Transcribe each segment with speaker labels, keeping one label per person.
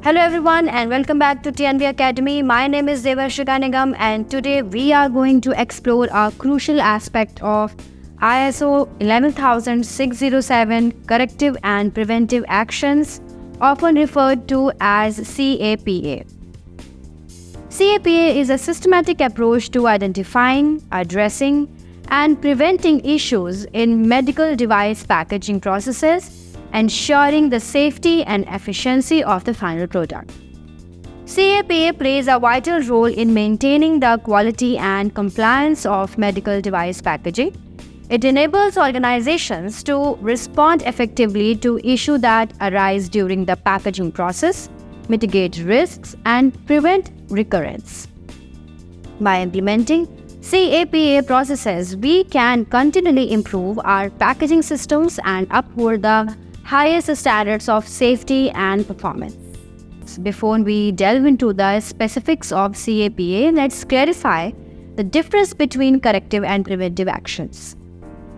Speaker 1: Hello everyone and welcome back to TNV Academy. My name is Devarshika Nigam and today we are going to explore a crucial aspect of ISO 11607 Corrective and Preventive Actions, often referred to as CAPA. CAPA is a systematic approach to identifying, addressing, and preventing issues in medical device packaging processes, ensuring the safety and efficiency of the final product. CAPA plays a vital role in maintaining the quality and compliance of medical device packaging. It enables organizations to respond effectively to issues that arise during the packaging process, mitigate risks, and prevent recurrence. By implementing CAPA processes, we can continually improve our packaging systems and uphold the highest standards of safety and performance. Before we delve into the specifics of CAPA, let's clarify the difference between corrective and preventive actions.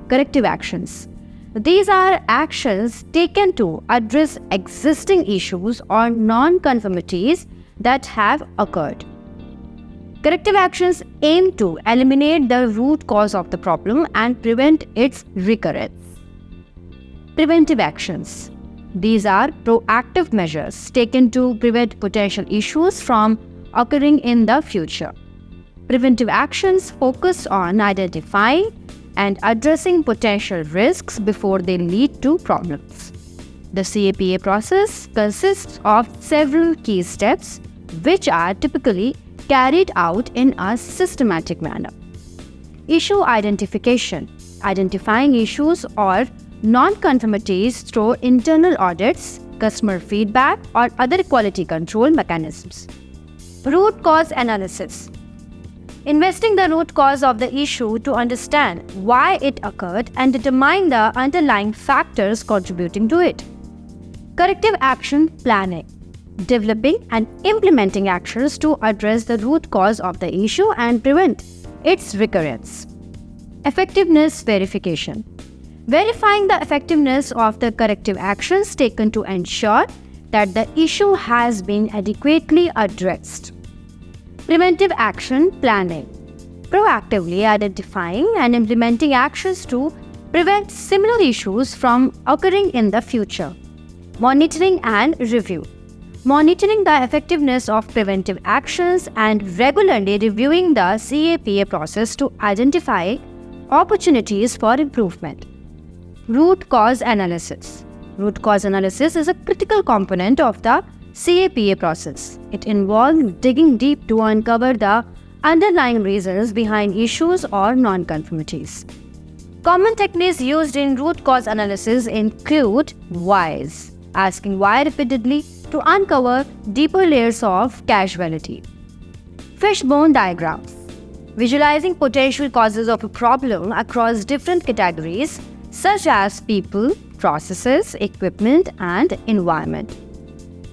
Speaker 1: Corrective actions. These are actions taken to address existing issues or non-conformities that have occurred. Corrective actions aim to eliminate the root cause of the problem and prevent its recurrence. Preventive actions. These are proactive measures taken to prevent potential issues from occurring in the future. Preventive actions focus on identifying and addressing potential risks before they lead to problems. The CAPA process consists of several key steps which are typically carried out in a systematic manner. Issue identification. Identifying issues or non-conformities through internal audits, customer feedback, or other quality control mechanisms. Root cause analysis. Investing the root cause of the issue to understand why it occurred and determine the underlying factors contributing to it. Corrective action planning. Developing and implementing actions to address the root cause of the issue and prevent its recurrence. Effectiveness verification. Verifying the effectiveness of the corrective actions taken to ensure that the issue has been adequately addressed. Preventive action planning. Proactively identifying and implementing actions to prevent similar issues from occurring in the future. Monitoring and review. Monitoring the effectiveness of preventive actions and regularly reviewing the CAPA process to identify opportunities for improvement. Root cause analysis. Root cause analysis is a critical component of the CAPA process. It involves digging deep to uncover the underlying reasons behind issues or non-conformities. Common techniques used in root cause analysis include whys, asking why repeatedly to uncover deeper layers of causality. Fishbone diagrams. Visualizing potential causes of a problem across different categories such as people, processes, equipment, and environment.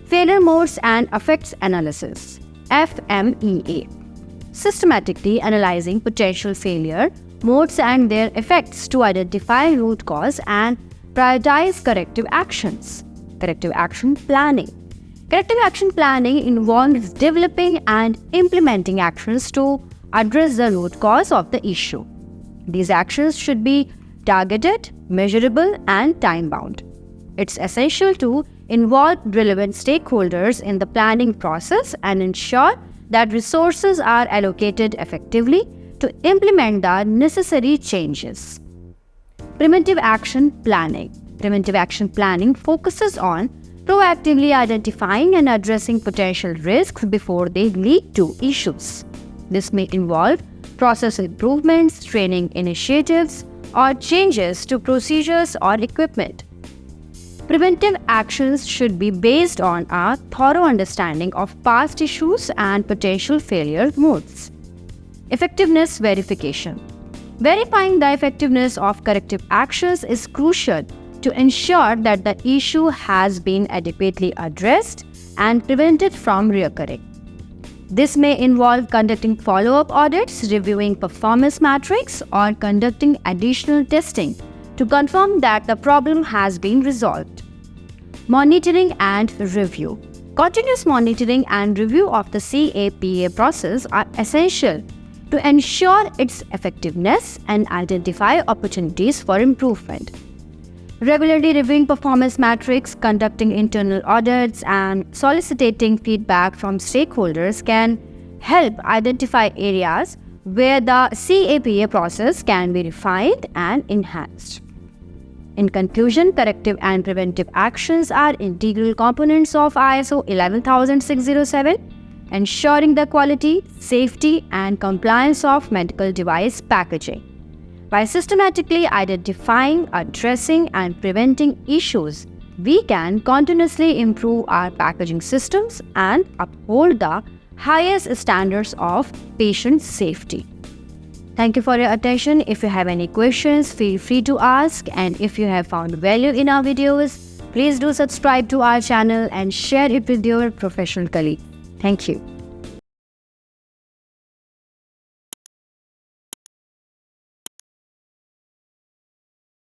Speaker 1: Failure modes and effects analysis (FMEA). Systematically analyzing potential failure modes and their effects to identify root cause and prioritize corrective actions. Corrective action planning. Corrective action planning involves developing and implementing actions to address the root cause of the issue. These actions should be targeted, measurable, and time-bound. It's essential to involve relevant stakeholders in the planning process and ensure that resources are allocated effectively to implement the necessary changes. Preventive action planning. Preventive action planning focuses on proactively identifying and addressing potential risks before they lead to issues. This may involve process improvements, training initiatives, or changes to procedures or equipment. Preventive actions should be based on a thorough understanding of past issues and potential failure modes. Effectiveness verification. Verifying the effectiveness of corrective actions is crucial to ensure that the issue has been adequately addressed and prevented from recurring. This may involve conducting follow-up audits, reviewing performance metrics, or conducting additional testing to confirm that the problem has been resolved. Monitoring and review. Continuous monitoring and review of the CAPA process are essential to ensure its effectiveness and identify opportunities for improvement. Regularly reviewing performance metrics, conducting internal audits, and soliciting feedback from stakeholders can help identify areas where the CAPA process can be refined and enhanced. In conclusion, corrective and preventive actions are integral components of ISO 11607, ensuring the quality, safety, and compliance of medical device packaging. By systematically identifying, addressing, and preventing issues, we can continuously improve our packaging systems and uphold the highest standards of patient safety. Thank you for your attention. If you have any questions, feel free to ask. And if you have found value in our videos, please do subscribe to our channel and share it with your professional colleagues. Thank you.